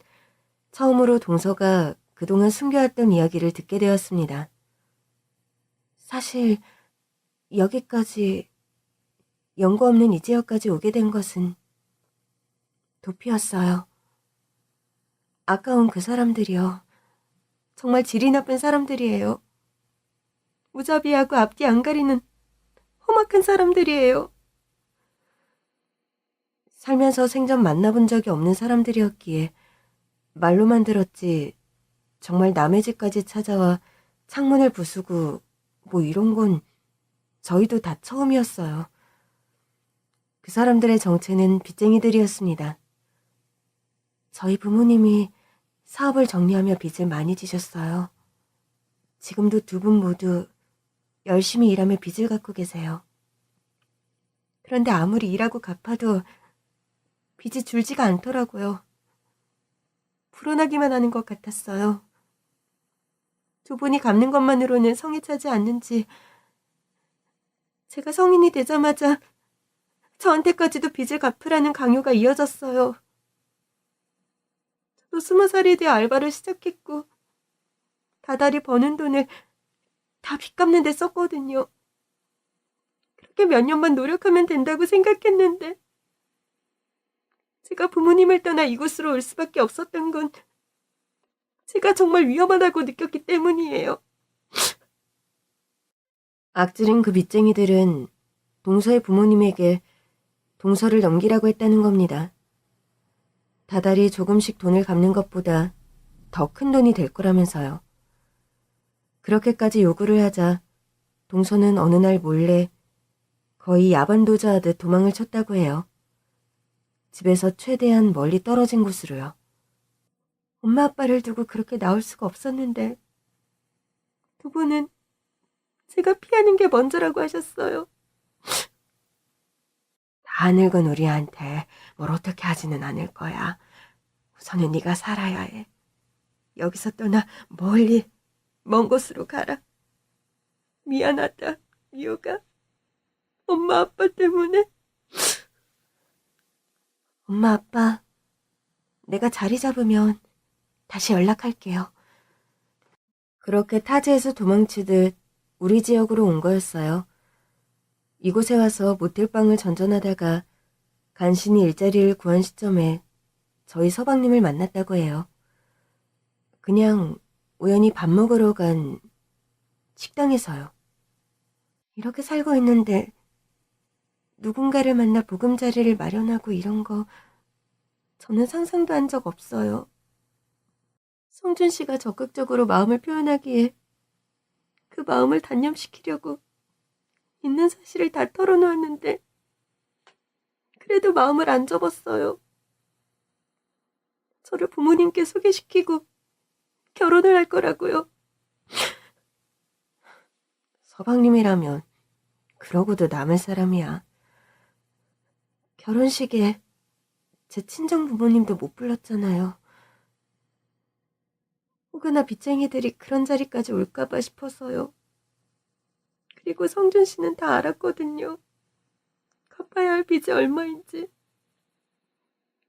처음으로 동서가 그동안 숨겨왔던 이야기를 듣게 되었습니다. 사실 여기까지 연고 없는 이 지역까지 오게 된 것은 도피였어요. 아까운 그 사람들이요. 정말 질이 나쁜 사람들이에요. 무자비하고 앞뒤 안 가리는 험악한 사람들이에요. 살면서 생전 만나본 적이 없는 사람들이었기에 말로만 들었지 정말 남의 집까지 찾아와 창문을 부수고 뭐 이런 건 저희도 다 처음이었어요. 그 사람들의 정체는 빚쟁이들이었습니다. 저희 부모님이 사업을 정리하며 빚을 많이 지셨어요. 지금도 두 분 모두 열심히 일하며 빚을 갖고 계세요. 그런데 아무리 일하고 갚아도 빚이 줄지가 않더라고요. 불어나기만 하는 것 같았어요. 두 분이 갚는 것만으로는 성이 차지 않는지 제가 성인이 되자마자 저한테까지도 빚을 갚으라는 강요가 이어졌어요. 저도 20살이 돼 알바를 시작했고 다달이 버는 돈을 다 빚 갚는 데 썼거든요. 그렇게 몇 년만 노력하면 된다고 생각했는데 제가 부모님을 떠나 이곳으로 올 수밖에 없었던 건 제가 정말 위험하다고 느꼈기 때문이에요. 악질인 그 빚쟁이들은 동서의 부모님에게 동서를 넘기라고 했다는 겁니다. 다달이 조금씩 돈을 갚는 것보다 더 큰 돈이 될 거라면서요. 그렇게까지 요구를 하자 동서는 어느 날 몰래 거의 야반도주하듯 도망을 쳤다고 해요. 집에서 최대한 멀리 떨어진 곳으로요. 엄마 아빠를 두고 그렇게 나올 수가 없었는데 두 분은 제가 피하는 게 먼저라고 하셨어요. 다 늙은 우리한테 뭘 어떻게 하지는 않을 거야. 우선은 네가 살아야 해. 여기서 떠나 멀리 먼 곳으로 가라. 미안하다, 미호가. 엄마 아빠 때문에. 엄마 아빠, 내가 자리 잡으면 다시 연락할게요. 그렇게 타지에서 도망치듯 우리 지역으로 온 거였어요. 이곳에 와서 모텔방을 전전하다가 간신히 일자리를 구한 시점에 저희 서방님을 만났다고 해요. 그냥 우연히 밥 먹으러 간 식당에서요. 이렇게 살고 있는데 누군가를 만나 보금자리를 마련하고 이런 거 저는 상상도 한 적 없어요. 성준 씨가 적극적으로 마음을 표현하기에 그 마음을 단념시키려고 있는 사실을 다 털어놓았는데 그래도 마음을 안 접었어요. 저를 부모님께 소개시키고 결혼을 할 거라고요. 서방님이라면 그러고도 남을 사람이야. 결혼식에 제 친정 부모님도 못 불렀잖아요. 혹여나 빚쟁이들이 그런 자리까지 올까봐 싶어서요. 그리고 성준 씨는 다 알았거든요. 갚아야 할 빚이 얼마인지.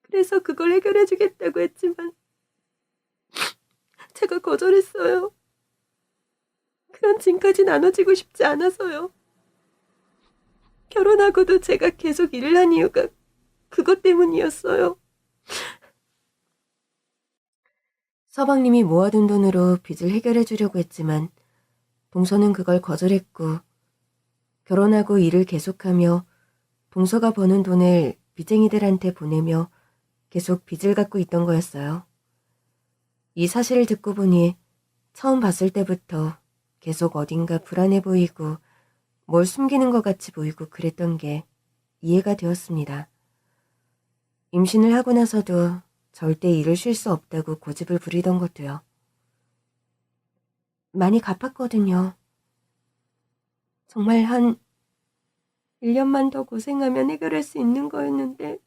그래서 그걸 해결해주겠다고 했지만 제가 거절했어요. 그런 짐까지 나눠지고 싶지 않아서요. 결혼하고도 제가 계속 일을 한 이유가 그것 때문이었어요. 서방님이 모아둔 돈으로 빚을 해결해 주려고 했지만 동서는 그걸 거절했고 결혼하고 일을 계속하며 동서가 버는 돈을 빚쟁이들한테 보내며 계속 빚을 갚고 있던 거였어요. 이 사실을 듣고 보니 처음 봤을 때부터 계속 어딘가 불안해 보이고 뭘 숨기는 것 같이 보이고 그랬던 게 이해가 되었습니다. 임신을 하고 나서도 절대 일을 쉴 수 없다고 고집을 부리던 것도요. 많이 갚았거든요. 정말 한 1년만 더 고생하면 해결할 수 있는 거였는데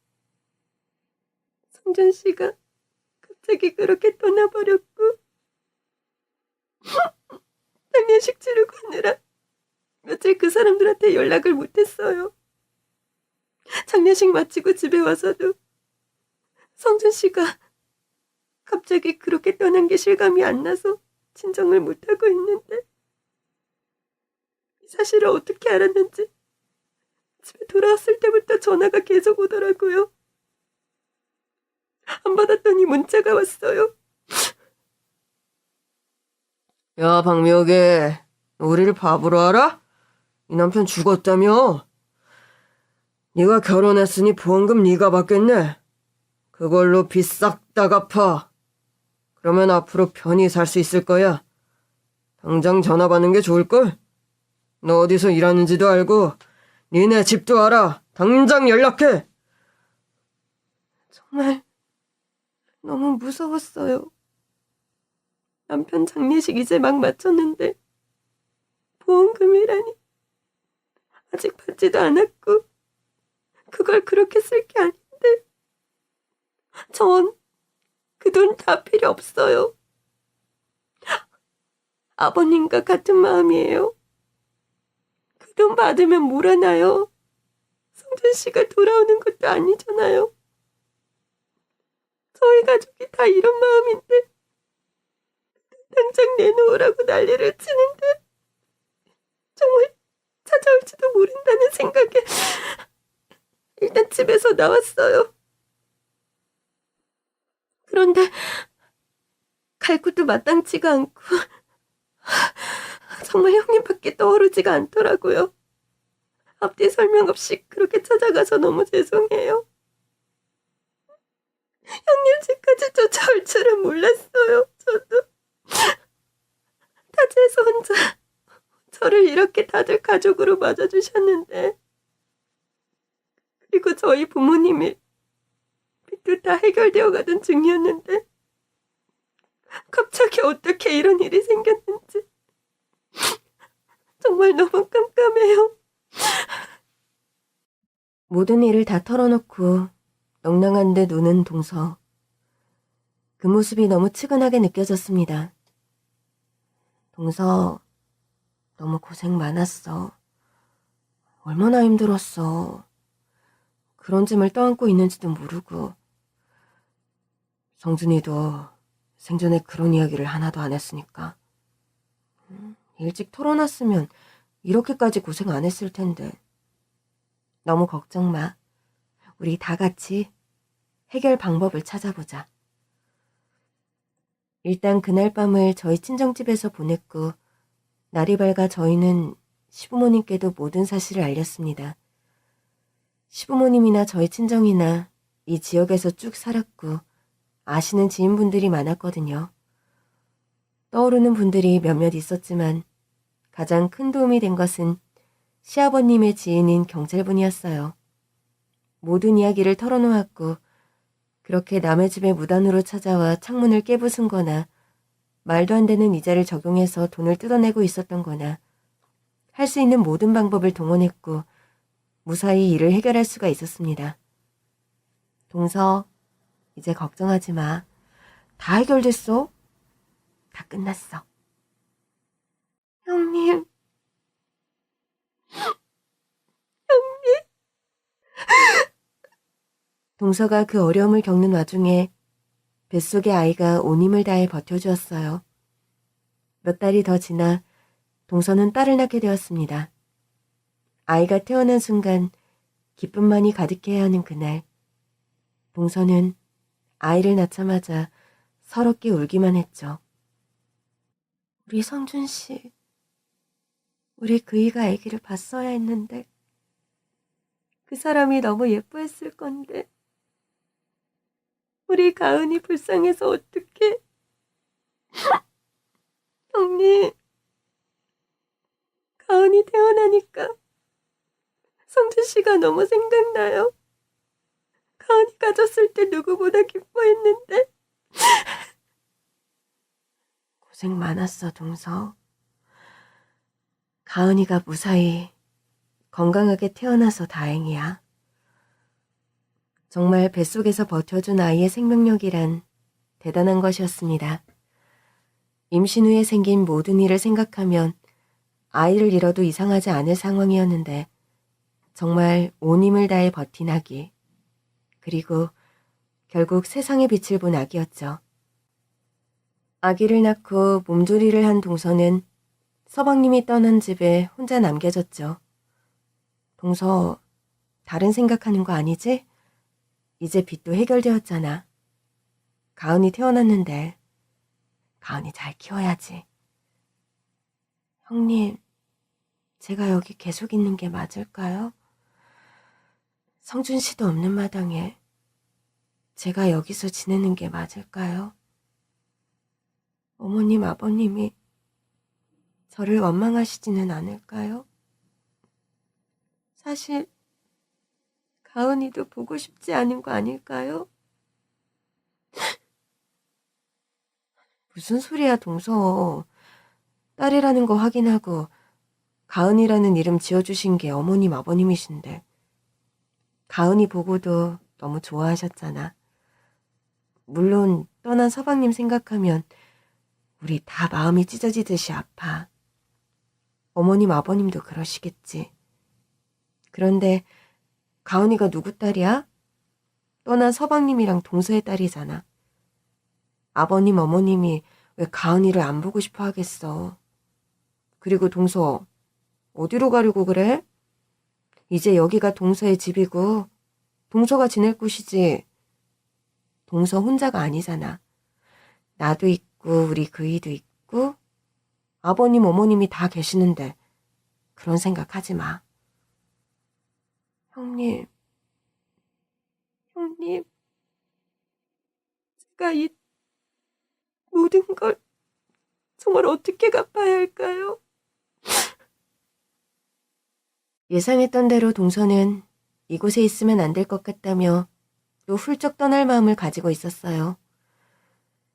성준 씨가 갑자기 그렇게 떠나버렸고 장례식 치르고 하느라 며칠 그 사람들한테 연락을 못했어요. 장례식 마치고 집에 와서도 성준 씨가 갑자기 그렇게 떠난 게 실감이 안 나서 진정을 못하고 있는데 이 사실을 어떻게 알았는지 집에 돌아왔을 때부터 전화가 계속 오더라고요. 안 받았더니 문자가 왔어요. 야, 박미혁이, 우리를 바보로 알아? 이 남편 죽었다며? 네가 결혼했으니 보험금 네가 받겠네. 그걸로 빚 싹 다 갚아. 그러면 앞으로 편히 살 수 있을 거야. 당장 전화 받는 게 좋을걸? 너 어디서 일하는지도 알고 니네 집도 알아. 당장 연락해. 정말 너무 무서웠어요. 남편 장례식 이제 막 마쳤는데 보험금이라니. 아직 받지도 않았고 그걸 그렇게 쓸 게 아닌데. 전 그 돈 다 필요 없어요. 아버님과 같은 마음이에요. 그 돈 받으면 뭘 하나요? 성준 씨가 돌아오는 것도 아니잖아요. 저희 가족이 다 이런 마음인데 당장 내놓으라고 난리를 치는데 정말 찾아올지도 모른다는 생각에 일단 집에서 나왔어요. 그런데 갈 곳도 마땅치가 않고 정말 형님밖에 떠오르지가 않더라고요. 앞뒤 설명 없이 그렇게 찾아가서 너무 죄송해요. 형님 집까지 쫓아올 줄은 몰랐어요. 저도 타지에서 혼자 저를 이렇게 다들 가족으로 맞아주셨는데, 그리고 저희 부모님이 빚도 다 해결되어 가던 중이었는데 갑자기 어떻게 이런 일이 생겼는지 정말 너무 깜깜해요. 모든 일을 다 털어놓고 넉넉한 데 누는 동서. 그 모습이 너무 측은하게 느껴졌습니다. 동서, 너무 고생 많았어. 얼마나 힘들었어. 그런 짐을 떠안고 있는지도 모르고. 성준이도 생전에 그런 이야기를 하나도 안 했으니까. 일찍 털어놨으면 이렇게까지 고생 안 했을 텐데. 너무 걱정 마. 우리 다 같이 해결 방법을 찾아보자. 일단 그날 밤을 저희 친정집에서 보냈고 날이 밝아 저희는 시부모님께도 모든 사실을 알렸습니다. 시부모님이나 저희 친정이나 이 지역에서 쭉 살았고 아시는 지인분들이 많았거든요. 떠오르는 분들이 몇몇 있었지만 가장 큰 도움이 된 것은 시아버님의 지인인 경찰분이었어요. 모든 이야기를 털어놓았고 그렇게 남의 집에 무단으로 찾아와 창문을 깨부순 거나 말도 안 되는 이자를 적용해서 돈을 뜯어내고 있었던 거나 할 수 있는 모든 방법을 동원했고 무사히 일을 해결할 수가 있었습니다. 동서, 이제 걱정하지 마. 다 해결됐어. 다 끝났어. 형님. 동서가 그 어려움을 겪는 와중에 뱃속의 아이가 온 힘을 다해 버텨주었어요. 몇 달이 더 지나 동서는 딸을 낳게 되었습니다. 아이가 태어난 순간 기쁨만이 가득해야 하는 그날, 동서는 아이를 낳자마자 서럽게 울기만 했죠. 우리 성준 씨, 우리 그이가 아기를 봤어야 했는데 그 사람이 너무 예뻐했을 건데 우리 가은이 불쌍해서 어떡해. 형님, 가은이 태어나니까 성준 씨가 너무 생각나요. 가은이 가졌을 때 누구보다 기뻐했는데. 고생 많았어, 동서. 가은이가 무사히 건강하게 태어나서 다행이야. 정말 뱃속에서 버텨준 아이의 생명력이란 대단한 것이었습니다. 임신 후에 생긴 모든 일을 생각하면 아이를 잃어도 이상하지 않을 상황이었는데 정말 온 힘을 다해 버틴 아기. 그리고 결국 세상의 빛을 본 아기였죠. 아기를 낳고 몸조리를 한 동서는 서방님이 떠난 집에 혼자 남겨졌죠. 동서, 다른 생각하는 거 아니지? 이제 빚도 해결되었잖아. 가은이 태어났는데 가은이 잘 키워야지. 형님, 제가 여기 계속 있는 게 맞을까요? 성준 씨도 없는 마당에 제가 여기서 지내는 게 맞을까요? 어머님, 아버님이 저를 원망하시지는 않을까요? 사실 가은이도 보고 싶지 않은 거 아닐까요? 무슨 소리야, 동서. 딸이라는 거 확인하고 가은이라는 이름 지어주신 게 어머님, 아버님이신데 가은이 보고도 너무 좋아하셨잖아. 물론 떠난 서방님 생각하면 우리 다 마음이 찢어지듯이 아파. 어머님, 아버님도 그러시겠지. 그런데 가은이가 누구 딸이야? 떠난 서방님이랑 동서의 딸이잖아. 아버님, 어머님이 왜 가은이를 안 보고 싶어 하겠어. 그리고 동서, 어디로 가려고 그래? 이제 여기가 동서의 집이고 동서가 지낼 곳이지. 동서 혼자가 아니잖아. 나도 있고 우리 그이도 있고 아버님, 어머님이 다 계시는데 그런 생각하지 마. 형님, 제가 이 모든 걸 정말 어떻게 갚아야 할까요? 예상했던 대로 동서는 이곳에 있으면 안 될 것 같다며 또 훌쩍 떠날 마음을 가지고 있었어요.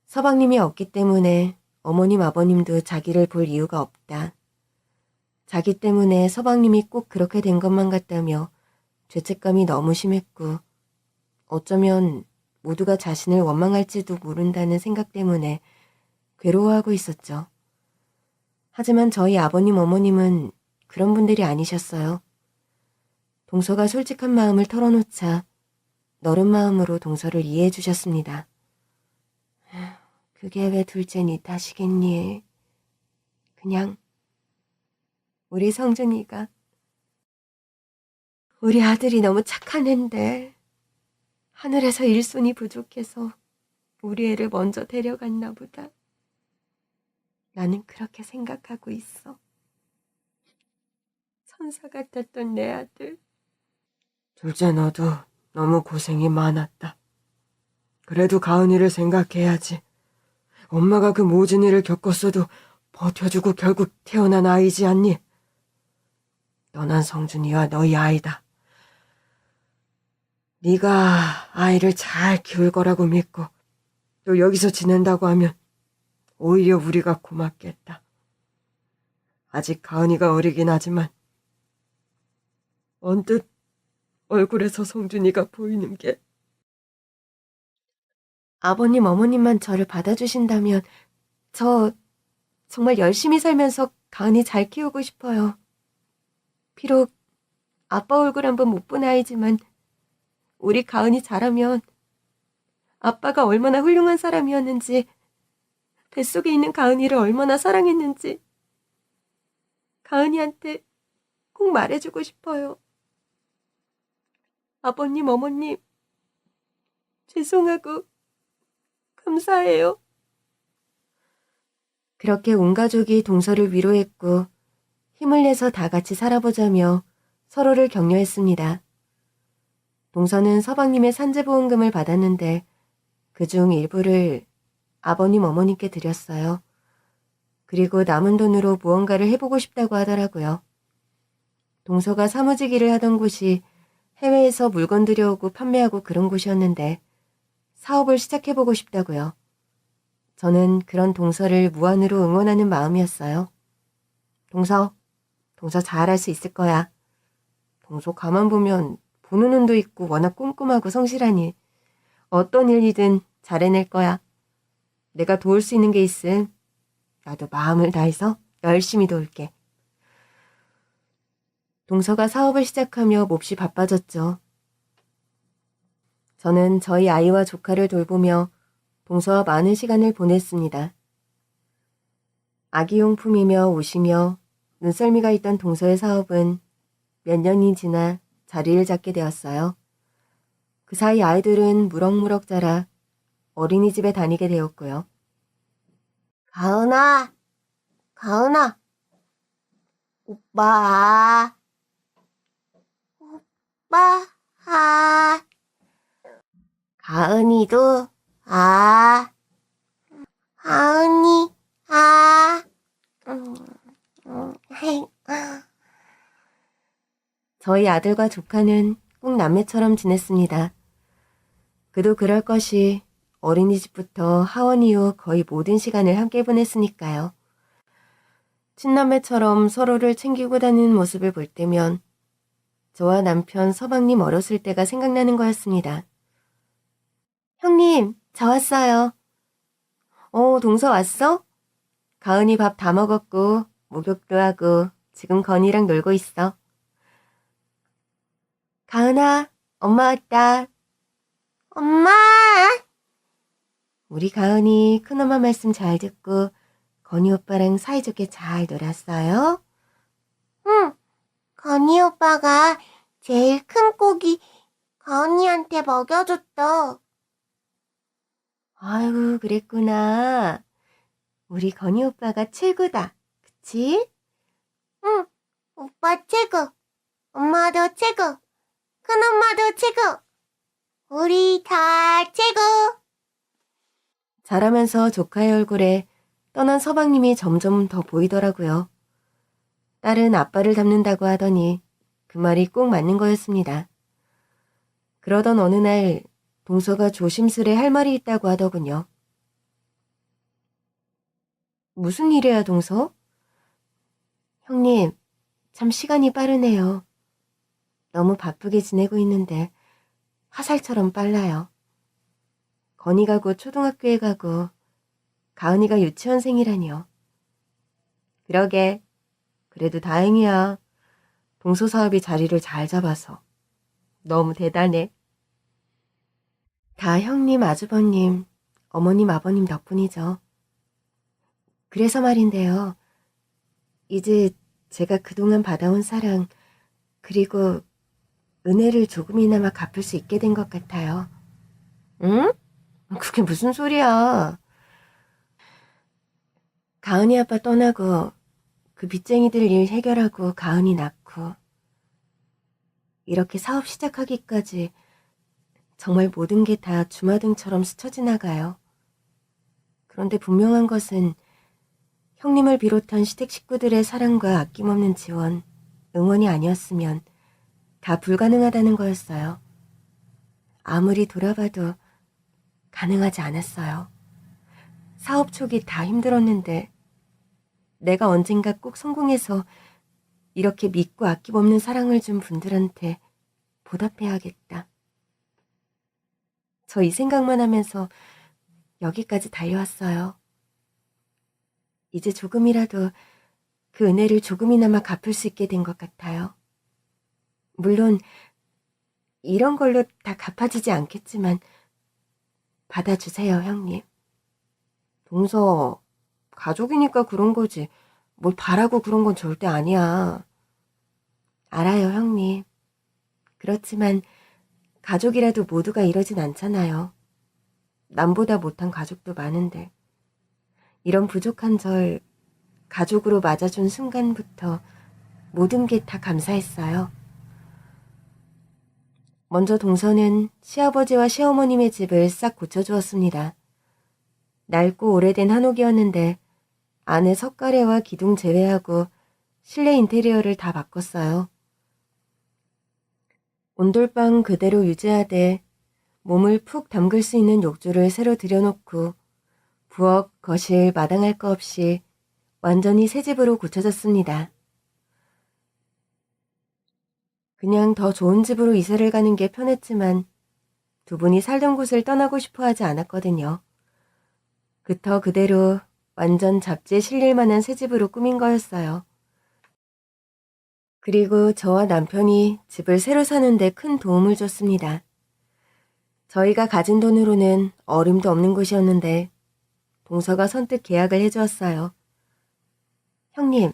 서방님이 없기 때문에 어머님, 아버님도 자기를 볼 이유가 없다. 자기 때문에 서방님이 꼭 그렇게 된 것만 같다며 죄책감이 너무 심했고 어쩌면 모두가 자신을 원망할지도 모른다는 생각 때문에 괴로워하고 있었죠. 하지만 저희 아버님, 어머님은 그런 분들이 아니셨어요. 동서가 솔직한 마음을 털어놓자 너른 마음으로 동서를 이해해 주셨습니다. 그게 왜 둘째 니 탓이겠니? 그냥 우리 성준이가 우리 아들이 너무 착한 앤데 하늘에서 일손이 부족해서 우리 애를 먼저 데려갔나 보다. 나는 그렇게 생각하고 있어. 천사 같았던 내 아들. 둘째 너도 너무 고생이 많았다. 그래도 가은이를 생각해야지. 엄마가 그 모진 일을 겪었어도 버텨주고 결국 태어난 아이지 않니? 떠난 성준이와 너희 아이다. 네가 아이를 잘 키울 거라고 믿고 또 여기서 지낸다고 하면 오히려 우리가 고맙겠다. 아직 가은이가 어리긴 하지만 언뜻 얼굴에서 성준이가 보이는 게 아버님, 어머님만 저를 받아주신다면 저 정말 열심히 살면서 가은이 잘 키우고 싶어요. 비록 아빠 얼굴 한번 못 본 아이지만 우리 가은이 자라면 아빠가 얼마나 훌륭한 사람이었는지 뱃속에 있는 가은이를 얼마나 사랑했는지 가은이한테 꼭 말해주고 싶어요. 아버님, 어머님 죄송하고 감사해요. 그렇게 온 가족이 동서를 위로했고 힘을 내서 다 같이 살아보자며 서로를 격려했습니다. 동서는 서방님의 산재보험금을 받았는데 그중 일부를 아버님, 어머님께 드렸어요. 그리고 남은 돈으로 무언가를 해보고 싶다고 하더라고요. 동서가 사무직 일을 하던 곳이 해외에서 물건 들여오고 판매하고 그런 곳이었는데 사업을 시작해보고 싶다고요. 저는 그런 동서를 무한으로 응원하는 마음이었어요. 동서 잘할 수 있을 거야. 동서 가만 보면 보는 눈도 있고 워낙 꼼꼼하고 성실하니 어떤 일이든 잘 해낼 거야. 내가 도울 수 있는 게 있음 나도 마음을 다해서 열심히 도울게. 동서가 사업을 시작하며 몹시 바빠졌죠. 저는 저희 아이와 조카를 돌보며 동서와 많은 시간을 보냈습니다. 아기용품이며 옷이며 눈썰미가 있던 동서의 사업은 몇 년이 지나 자리를 잡게 되었어요. 그 사이 아이들은 무럭무럭 자라 어린이집에 다니게 되었고요. 가은아, 가은아, 오빠, 오빠, 가은이도, 가은이, 헤이. 저희 아들과 조카는 꼭 남매처럼 지냈습니다. 그도 그럴 것이 어린이집부터 하원 이후 거의 모든 시간을 함께 보냈으니까요. 친남매처럼 서로를 챙기고 다니는 모습을 볼 때면 저와 남편 서방님 어렸을 때가 생각나는 거였습니다. 형님, 저 왔어요. 동서 왔어? 가은이 밥 다 먹었고 목욕도 하고 지금 건이랑 놀고 있어. 가은아, 엄마 왔다. 엄마! 우리 가은이 큰엄마 말씀 잘 듣고 건이 오빠랑 사이좋게 잘 놀았어요? 응, 건이 오빠가 제일 큰 고기 가은이한테 먹여줬어. 아이고, 그랬구나. 우리 건이 오빠가 최고다. 그치? 응, 오빠 최고. 엄마도 최고. 큰엄마도 최고. 우리 다 최고. 자라면서 조카의 얼굴에 떠난 서방님이 점점 더 보이더라고요. 딸은 아빠를 닮는다고 하더니 그 말이 꼭 맞는 거였습니다. 그러던 어느 날 동서가 조심스레 할 말이 있다고 하더군요. 무슨 일이야, 동서? 형님, 참 시간이 빠르네요. 너무 바쁘게 지내고 있는데 화살처럼 빨라요. 건이가 곧 초등학교에 가고 가은이가 유치원생이라니요. 그러게, 그래도 다행이야. 동서 사업이 자리를 잘 잡아서. 너무 대단해. 다 형님, 아주버님, 어머님, 아버님 덕분이죠. 그래서 말인데요. 이제 제가 그동안 받아온 사랑, 그리고 은혜를 조금이나마 갚을 수 있게 된 것 같아요. 응? 그게 무슨 소리야. 가은이 아빠 떠나고 그 빚쟁이들 일 해결하고 가은이 낳고 이렇게 사업 시작하기까지 정말 모든 게 다 주마등처럼 스쳐 지나가요. 그런데 분명한 것은 형님을 비롯한 시댁 식구들의 사랑과 아낌없는 지원, 응원이 아니었으면 다 불가능하다는 거였어요. 아무리 돌아봐도 가능하지 않았어요. 사업 초기 다 힘들었는데 내가 언젠가 꼭 성공해서 이렇게 믿고 아낌없는 사랑을 준 분들한테 보답해야겠다. 저 이 생각만 하면서 여기까지 달려왔어요. 이제 조금이라도 그 은혜를 조금이나마 갚을 수 있게 된 것 같아요. 물론 이런 걸로 다 갚아지지 않겠지만 받아주세요, 형님. 동서, 가족이니까 그런 거지. 뭘 바라고 그런 건 절대 아니야. 알아요, 형님. 그렇지만 가족이라도 모두가 이러진 않잖아요. 남보다 못한 가족도 많은데. 이런 부족한 절 가족으로 맞아준 순간부터 모든 게 다 감사했어요. 먼저 동서는 시아버지와 시어머님의 집을 싹 고쳐주었습니다. 낡고 오래된 한옥이었는데 안에 석가래와 기둥 제외하고 실내 인테리어를 다 바꿨어요. 온돌방 그대로 유지하되 몸을 푹 담글 수 있는 욕조를 새로 들여놓고 부엌, 거실, 마당할 거 없이 완전히 새 집으로 고쳐졌습니다. 그냥 더 좋은 집으로 이사를 가는 게 편했지만 두 분이 살던 곳을 떠나고 싶어 하지 않았거든요. 그터 그대로 완전 잡지에 실릴 만한 새 집으로 꾸민 거였어요. 그리고 저와 남편이 집을 새로 사는데 큰 도움을 줬습니다. 저희가 가진 돈으로는 어림도 없는 곳이었는데 동서가 선뜻 계약을 해주었어요. 형님,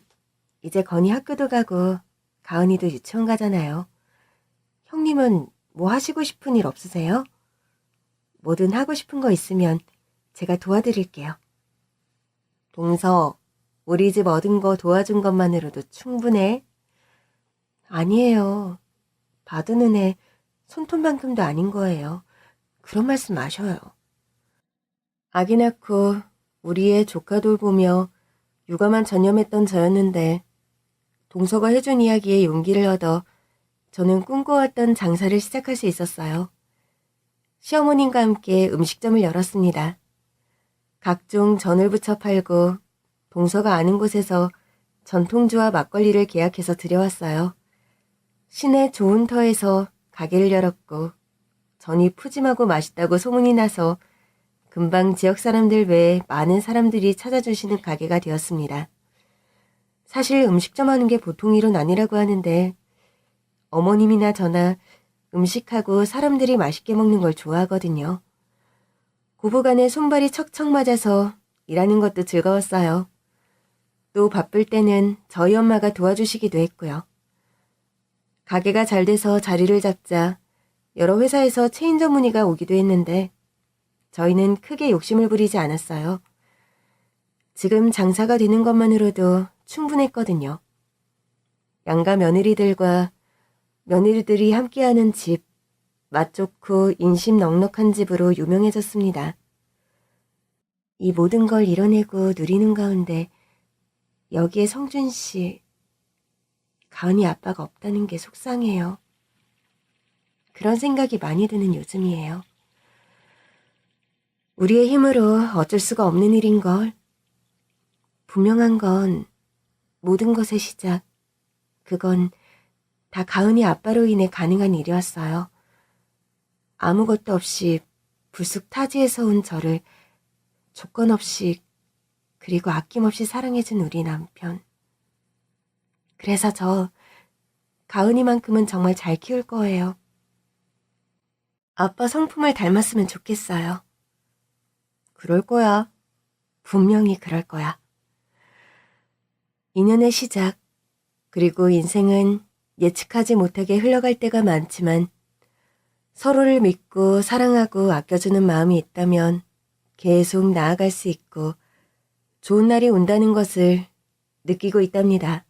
이제 건이 학교도 가고 가은이도 유치원 가잖아요. 형님은 뭐 하시고 싶은 일 없으세요? 뭐든 하고 싶은 거 있으면 제가 도와드릴게요. 동서, 우리 집 얻은 거 도와준 것만으로도 충분해. 아니에요. 받은 은혜 손톱만큼도 아닌 거예요. 그런 말씀 마셔요. 아기 낳고 우리의 조카 돌보며 육아만 전념했던 저였는데 동서가 해준 이야기에 용기를 얻어 저는 꿈꿔왔던 장사를 시작할 수 있었어요. 시어머님과 함께 음식점을 열었습니다. 각종 전을 부쳐 팔고 동서가 아는 곳에서 전통주와 막걸리를 계약해서 들여왔어요. 시내 좋은 터에서 가게를 열었고 전이 푸짐하고 맛있다고 소문이 나서 금방 지역 사람들 외에 많은 사람들이 찾아주시는 가게가 되었습니다. 사실 음식점 하는 게 보통 일은 아니라고 하는데 어머님이나 저나 음식하고 사람들이 맛있게 먹는 걸 좋아하거든요. 고부간에 손발이 척척 맞아서 일하는 것도 즐거웠어요. 또 바쁠 때는 저희 엄마가 도와주시기도 했고요. 가게가 잘 돼서 자리를 잡자 여러 회사에서 체인점 문의가 오기도 했는데 저희는 크게 욕심을 부리지 않았어요. 지금 장사가 되는 것만으로도 충분했거든요. 양가 며느리들과 며느리들이 함께하는 집, 맛 좋고 인심 넉넉한 집으로 유명해졌습니다. 이 모든 걸 이뤄내고 누리는 가운데 여기에 성준 씨, 가은이 아빠가 없다는 게 속상해요. 그런 생각이 많이 드는 요즘이에요. 우리의 힘으로 어쩔 수가 없는 일인걸. 분명한 건 모든 것의 시작, 그건 다 가은이 아빠로 인해 가능한 일이었어요. 아무것도 없이 불쑥 타지에서 온 저를 조건 없이 그리고 아낌없이 사랑해준 우리 남편. 그래서 저 가은이만큼은 정말 잘 키울 거예요. 아빠 성품을 닮았으면 좋겠어요. 그럴 거야. 분명히 그럴 거야. 인연의 시작, 그리고 인생은 예측하지 못하게 흘러갈 때가 많지만 서로를 믿고 사랑하고 아껴주는 마음이 있다면 계속 나아갈 수 있고 좋은 날이 온다는 것을 느끼고 있답니다.